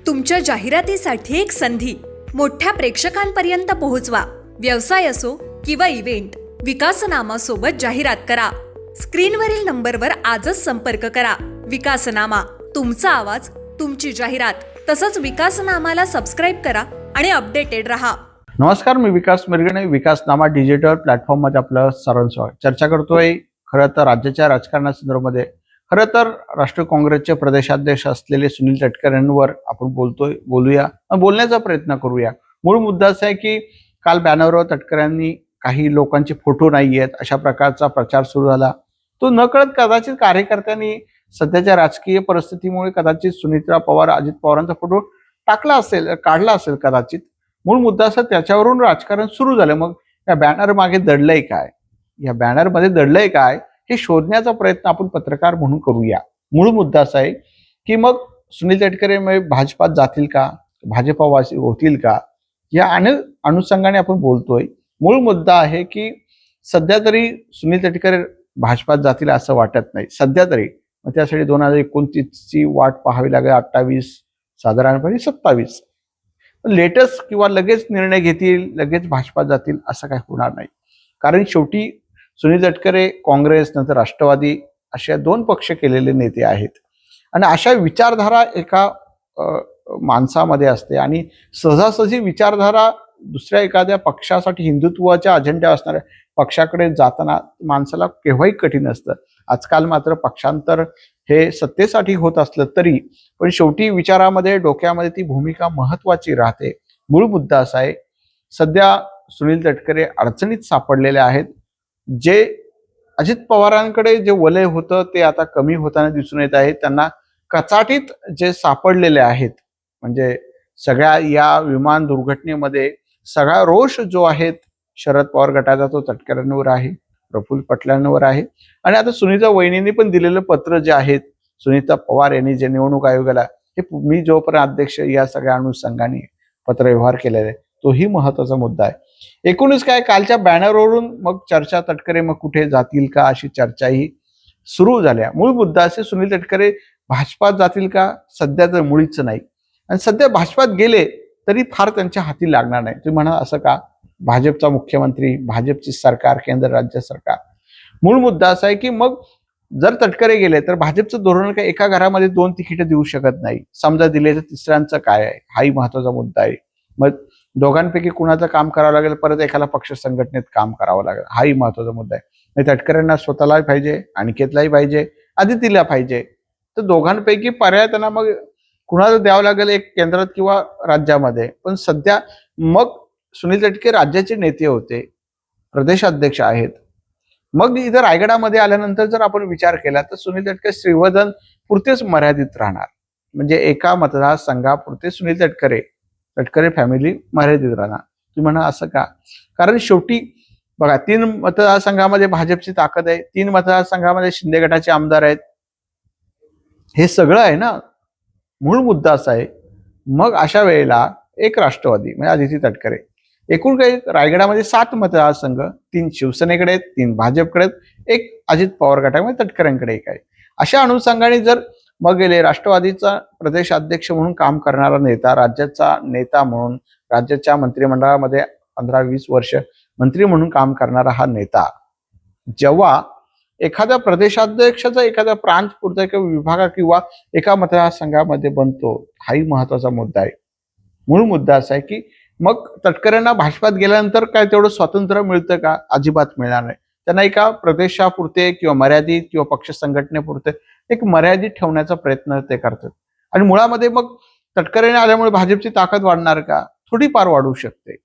तुमच्या जाहिरातीसाठी एक संधी मोठ्या प्रेक्षकांपर्यंत पोहोचवा. व्यवसाय असो किंवा इव्हेंट, विकासनामा सोबत जाहिरात करा. स्क्रीनवरील नंबरवर आजच संपर्क करा. विकासनामा, तुमचा आवाज, तुमची जाहिरात. तसंच विकासनामाला सबस्क्राईब करा आणि अपडेटेड रहा. नमस्कार, मी विकास मिरगणे. विकासनामा डिजिटल प्लॅटफॉर्ममध्ये आपलं सर्वांचं चर्चा करतोय. खरं तर राज्याच्या राजकारणासंदर्भामध्ये खरं तर राष्ट्रीय काँग्रेसचे प्रदेशाध्यक्ष असलेले सुनील तटकरेंवर आपण बोलूया, बोलण्याचा प्रयत्न करूया. मूळ मुद्दा असा आहे की काल बॅनरवर तटकरेंनी काही लोकांचे फोटो नाही आहेत अशा प्रकारचा प्रचार सुरू झाला. तो नकळत कदाचित कार्यकर्त्यांनी सध्याच्या राजकीय परिस्थितीमुळे कदाचित सुनीत्रा पवार, अजित पवारांचा फोटो काढला असेल कदाचित. मूळ मुद्दा असा, त्याच्यावरून राजकारण सुरू झालं. मग या बॅनर मागे दडलंय काय, या बॅनर मध्ये दडलंय काय हे शोधण्याचा प्रयत्न आपण पत्रकार म्हणून करूया. मूळ मुद्दा असा आहे की मग सुनील तटकरे भाजपात जातील का, भाजपावासी होतील का, या अनुषंगाने आपण बोलतोय. मूळ मुद्दा आहे की सध्या तरी सुनील तटकरे भाजपात जातील असं वाटत नाही सध्या तरी. मग त्यासाठी 2029ची वाट पाहावी लागेल. 28 साधारणपणे 27 लेटेस्ट किंवा लगेच निर्णय घेतील, लगेच भाजपात जातील असं काही होणार नाही. कारण शेवटी सुनील तटकरे काँग्रेस नंतर राष्ट्रवादी अशा 2 पक्ष केलेले नेते आहेत आणि अशा विचारधारा एका माणसामध्ये असते आणि सहजासहजी विचारधारा दुसऱ्या एखाद्या पक्षासाठी हिंदुत्वाच्या अजेंडा असणाऱ्या पक्षाकडे जाताना माणसाला केव्हाही कठीण असतं. आजकाल मात्र पक्षांतर हे सत्तेसाठी होत असलं तरी पण शेवटी विचारामध्ये, डोक्यामध्ये ती भूमिका महत्वाची राहते. मूळ मुद्दा असा आहे, सध्या सुनील तटकरे अडचणीत सापडलेले आहेत. जे अजित पवारांकडे जे वलय होतं ते आता कमी होताना दिसून येत आहे. त्यांना कचाटीत जे सापडलेले आहेत, म्हणजे सगळ्या या विमान दुर्घटनेमध्ये सगळा रोष जो आहे शरद पवार गटाचा तो तटकरेंवर आहे, प्रफुल्ल पटलांवर आहे. आणि आता सुनीता वहिनींनी पण दिलेलं पत्र जे आहेत, सुनीता पवार यांनी जे निवडणूक आयोगाला, हे मी जोपर्यंत अध्यक्ष या सगळ्या अनुषंगाने पत्रव्यवहार केलेला आहे, तोही महत्वाचा मुद्दा आहे. एकूणच काय, कालच्या बॅनरवरून मग चर्चा तटकरे मग कुठे जातील का अशी चर्चाही सुरू झाल्या. मूळ मुद्दा असे, सुनील तटकरे भाजपात जातील का, सध्या तर मुळीच नाही. आणि सध्या भाजपात गेले तरी फार त्यांच्या हाती लागणार नाही. तुम्ही म्हणा असं का, भाजपचा मुख्यमंत्री, भाजपची सरकार, केंद्र राज्य सरकार. मूळ मुद्दा असा आहे की मग जर तटकरे गेले तर भाजपचं धोरण काय, एका घरामध्ये 2 तिकीटं देऊ शकत नाही. समजा दिले तर तिसऱ्यांचं काय आहे, हाही महत्वाचा मुद्दा आहे. मग दोघांपैकी कुणाचं काम करावं लागेल, परत एखादा पक्ष संघटनेत काम करावं लागेल, हाही महत्वाचा मुद्दा आहे. तटकरेंना स्वतःलाही पाहिजे, अनिकेतलाही पाहिजे, आदितीला पाहिजे. तर दोघांपैकी पर्याय त्यांना मग कुणाला द्यावं लागेल, एक केंद्रात किंवा राज्यामध्ये. पण सध्या मग सुनील तटकरे राज्याचे नेते होते, प्रदेशाध्यक्ष आहेत. मग इथं रायगडामध्ये आल्यानंतर जर आपण विचार केला तर सुनील तटकरे श्रीवर्धन पुरतेच मर्यादित राहणार. म्हणजे एका मतदारसंघापुरते सुनील तटकरे फॅमिली मर्यादित राहणार. तुम्ही म्हणा असं का, कारण शेवटी बघा 3 मतदारसंघामध्ये भाजपची ताकद आहे, 3 मतदारसंघामध्ये शिंदे गटाचे आमदार आहेत. हे सगळं आहे ना. मूळ मुद्दा असा आहे, मग अशा वेळेला एक राष्ट्रवादी म्हणजे आदिती तटकरे, एकूण काही रायगडामध्ये 7 मतदारसंघ, 3 शिवसेनेकडे आहेत, 3 भाजपकडे आहेत, एक अजित पवार गटामध्ये तटकरेंकडे एक आहे. अशा अनुषंगाने जर मग गेले, राष्ट्रवादीचा प्रदेशाध्यक्ष म्हणून काम करणारा नेता, राज्याचा नेता म्हणून, राज्याच्या मंत्रिमंडळामध्ये 15-20 वर्ष मंत्री म्हणून काम करणारा हा नेता, जेव्हा एखाद्या प्रदेशाध्यक्षाचा एखाद्या प्रांत पुरता किंवा विभागा किंवा एका मतदारसंघामध्ये बनतो, हाही महत्वाचा मुद्दा आहे. मूळ मुद्दा असा आहे की मग तटकरेंना भाजपात गेल्यानंतर काय तेवढं स्वातंत्र्य मिळतं का, अजिबात मिळणार नाही. त्यांना एका प्रदेशापुरते किंवा मर्यादित किंवा पक्ष संघटनेपुरते एक मर्यादित ठेवण्याचा प्रयत्न ते करतात. आणि मुळामध्ये मग तटकरेने आल्यामुळे भाजपची ताकद वाढणार का, थोडीफार वाढू शकते.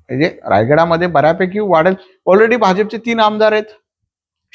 म्हणजे रायगडामध्ये बऱ्यापैकी वाढेल. ऑलरेडी भाजपचे 3 आमदार आहेत,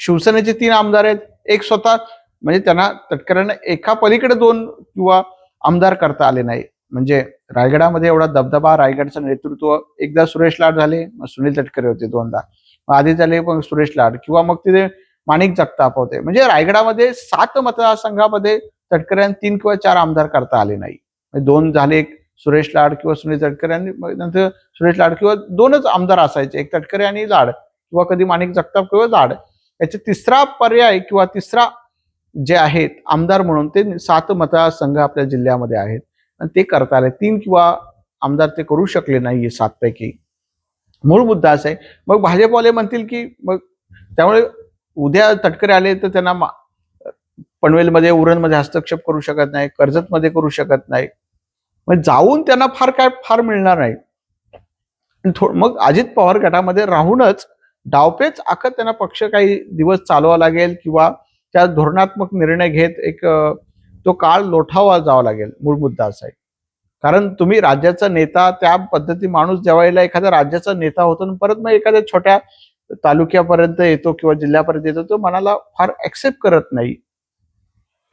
शिवसेनेचे 3 आमदार आहेत, एक स्वतः, म्हणजे त्यांना तटकरेंना एका पलीकडे 2 किंवा आमदार करता आले नाही. म्हणजे रायगडामध्ये एवढा दबदबा, रायगडचं नेतृत्व, एकदा सुरेश लाड झाले, मग सुनील तटकरे होते 2दा, मग आधी झाले पण सुरेश लाड, किंवा मग तिथे माणिक जगताप होते. म्हणजे रायगडामध्ये 7 मतदारसंघामध्ये तटकऱ्यांनी 3 किंवा 4 आमदार करता आले नाही. 2 झाले, एक सुरेश लाड किंवा सुनील तटकरे, नंतर सुरेश लाड किंवा 2च आमदार असायचे, एक तटकरे आणि लाड, किंवा कधी माणिक जगताप किंवा लाड. याचे तिसरा पर्याय किंवा तिसरा जे आहेत आमदार म्हणून ते 7 मतदारसंघ आपल्या जिल्ह्यामध्ये आहेत. आणि ते करता आले. 3 किंवा आमदार ते करू शकले नाहीये 7 पैकी. मूळ मुद्दा असा आहे. मग भाजपवाले म्हणतील की मग त्यामुळे उद्या तटकरे आले तर त्यांना पनवेलमध्ये, उरणमध्ये हस्तक्षेप करू शकत नाही, कर्जतमध्ये करू शकत नाही. मग जाऊन त्यांना फार मिळणार नाही. मग अजित पवार गटामध्ये राहूनच डावपेच आखत त्यांना पक्ष काही दिवस चालवावा लागेल किंवा त्या धोरणात्मक निर्णय घेत तो काळ लोटावा जावा लागेल. मूळ मुद्दा असा आहे. कारण तुम्ही राज्याचा नेता त्या पद्धती माणूस ज्यावेळेला एखाद्या राज्याचा नेता होतो आणि परत मग एखाद्या छोट्या तालुक्यापर्यंत येतो किंवा जिल्ह्यापर्यंत येतो, तो मनाला फार ऍक्सेप्ट करत नाही.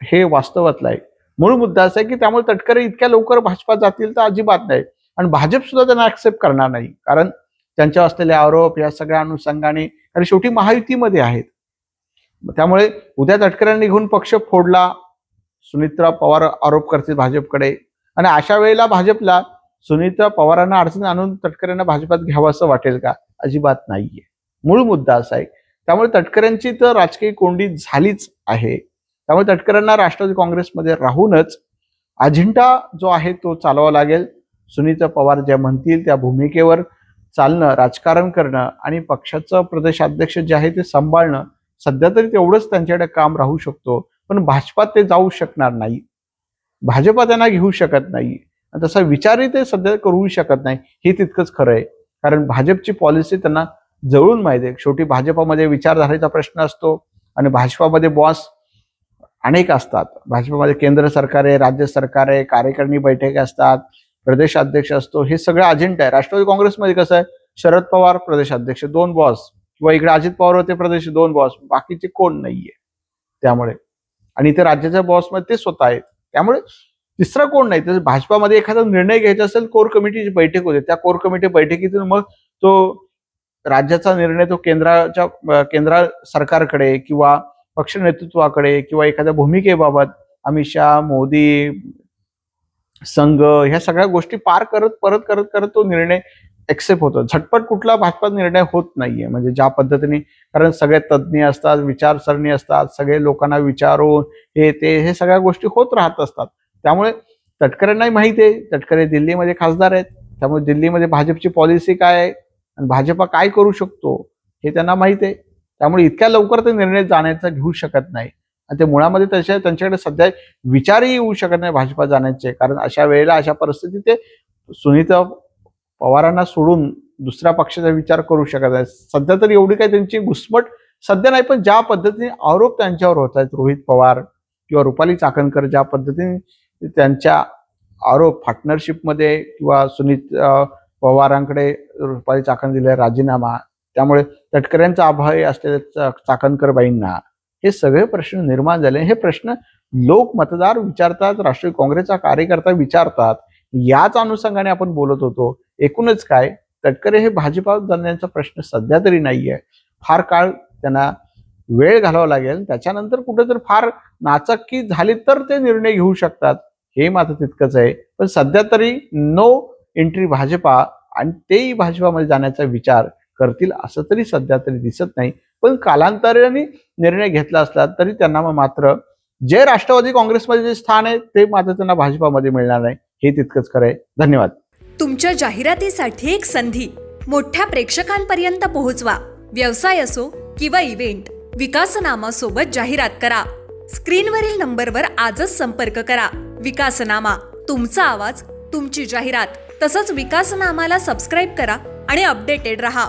हे वास्तवातलं आहे. मूळ मुद्दा असा आहे की त्यामुळे तटकरे इतक्या लवकर भाजपात जातील तर अजिबात नाही. आणि भाजप सुद्धा त्यांना ऍक्सेप्ट करणार नाही. कारण त्यांच्यावर असलेले आरोप या सगळ्या अनुषंगाने, कारण शेवटी महायुतीमध्ये आहेत. त्यामुळे उद्या तटकऱ्यांनी निघून पक्ष फोडला, सुनीत्रा पवार आरोप करतील भाजपकडे, आणि अशा वेळेला भाजपला सुनीत्रा पवारांना अडचण आणून तटकऱ्यांना भाजपात घ्यावं असं वाटेल का? अजिबात नाहीये. मूळ मुद्दा असा आहे. त्यामुळे तटकऱ्यांची तर राजकीय कोंडी झालीच आहे. त्यामुळे तटकऱ्यांना राष्ट्रवादी काँग्रेसमध्ये राहूनच अजेंडा जो आहे तो चालवावा लागेल. सुनीता पवार ज्या म्हणतील त्या भूमिकेवर चालणं, राजकारण करणं आणि पक्षाचं प्रदेशाध्यक्ष जे आहे ते सांभाळणं, सध्या तरी तेवढंच त्यांच्याकडे काम राहू शकतो. पण भाजपात ते जाऊ शकणार नाही. भाजपा त्यांना घेऊ शकत नाही. तसा विचारही ते सध्या करू शकत नाही. हे तितकंच खरं आहे. कारण भाजपची पॉलिसी त्यांना जवळून माहिती आहे. शेवटी भाजपामध्ये विचारधारेचा प्रश्न असतो आणि भाजपामध्ये बॉस अनेक असतात. भाजपमध्ये केंद्र सरकार आहे, राज्य सरकार आहे, कार्यकारिणी बैठक असतात, प्रदेशाध्यक्ष असतो. हे सगळं अजेंडा आहे. राष्ट्रवादी काँग्रेसमध्ये कसं आहे, शरद पवार प्रदेशाध्यक्ष, 2 बॉस, किंवा इकडे अजित पवार होते प्रदेश, 2 बॉस, बाकीचे कोण नाहीये. त्यामुळे आणि इथे राज्याच्या बॉसमध्ये ते स्वतः आहेत. त्यामुळे तिसरा कोण नाही. तर भाजपामध्ये एखादा निर्णय घ्यायचा असेल, कोर कमिटीची बैठक होते, त्या कोर कमिटी बैठकीतून मग तो राज्याचा निर्णय तो केंद्र सरकारकडे किंवा पक्ष नेतृत्वाकडे किंवा एखाद्या भूमिकेबाबत अमित शहा, मोदी, संघ ह्या सगळ्या गोष्टी पार करत तो निर्णय एक्सेप्ट होतो. झटपट कुठला भाजपात निर्णय होत नाहीये. म्हणजे ज्या पद्धतीने, कारण सगळे तज्ज्ञ असतात, विचारसरणी असतात, सगळे लोकांना विचारून हे सगळ्या गोष्टी होत राहत असतात. त्यामुळे तटकऱ्यांनाही माहिती आहे, तटकरे दिल्लीमध्ये खासदार आहेत. त्यामुळे दिल्लीमध्ये भाजपची पॉलिसी काय आहे आणि भाजपा काय करू शकतो हे त्यांना माहिती आहे. त्यामुळे इतक्या लवकर ते निर्णय जाण्याचा घेऊ शकत नाही. आणि ते मुळामध्ये त्यांच्याकडे सध्या विचारही येऊ शकत नाही भाजपा जाण्याचे. कारण अशा वेळेला, अशा परिस्थितीत ते सुनीता पवारांना सोडून दुसऱ्या पक्षाचा विचार करू शकत आहे. सध्या तरी एवढी काही त्यांची घुसमट सध्या नाही. पण ज्या पद्धतीने आरोप त्यांच्यावर होत आहेत, रोहित पवार किंवा रुपाली चाकणकर ज्या पद्धतीने त्यांच्या आरोप पार्टनरशिपमध्ये किंवा सुनीता पवारांकडे रुपाली चाकण दिले राजीनामा, त्यामुळे तटकऱ्यांचा अभाव असलेल्या चाकणकरबाईंना हे सगळे प्रश्न निर्माण झाले. हे प्रश्न लोक, मतदार विचारतात, राष्ट्रीय काँग्रेसचा कार्यकर्ता विचारतात. याच अनुषंगाने आपण बोलत होतो. एकूणच काय, तटकरे हे भाजपात जाण्याचा प्रश्न सध्या तरी नाहीये. फार काळ त्यांना वेळ घालावा लागेल. त्याच्यानंतर कुठेतरी फार नाचक्की झाली तर ते निर्णय घेऊ शकतात. हे मात्र तितकंच आहे. पण सध्या तरी नो एंट्री भाजपा, आणि तेही भाजपामध्ये जाण्याचा विचार करतील असं तरी सध्या तरी दिसत नाही. पण कालांतराने निर्णय घेतला असला तरी त्यांना मात्र जे राष्ट्रवादी काँग्रेसमध्ये जे स्थान आहे ते मात्र त्यांना भाजपामध्ये मिळणार नाही. हे तितकंच खरं आहे. धन्यवाद. तुमच्या जाहिरातीसाठी एक संधी मोठ्या प्रेक्षकांपर्यंत पोहोचवा. व्यवसाय असो किंवा इव्हेंट, विकासनामासोबत जाहिरात करा. स्क्रीनवरील नंबरवर आजच संपर्क करा. विकासनामा, तुमचा आवाज, तुमची जाहिरात. तसंच विकासनामाला सबस्क्राईब करा आणि अपडेटेड रहा.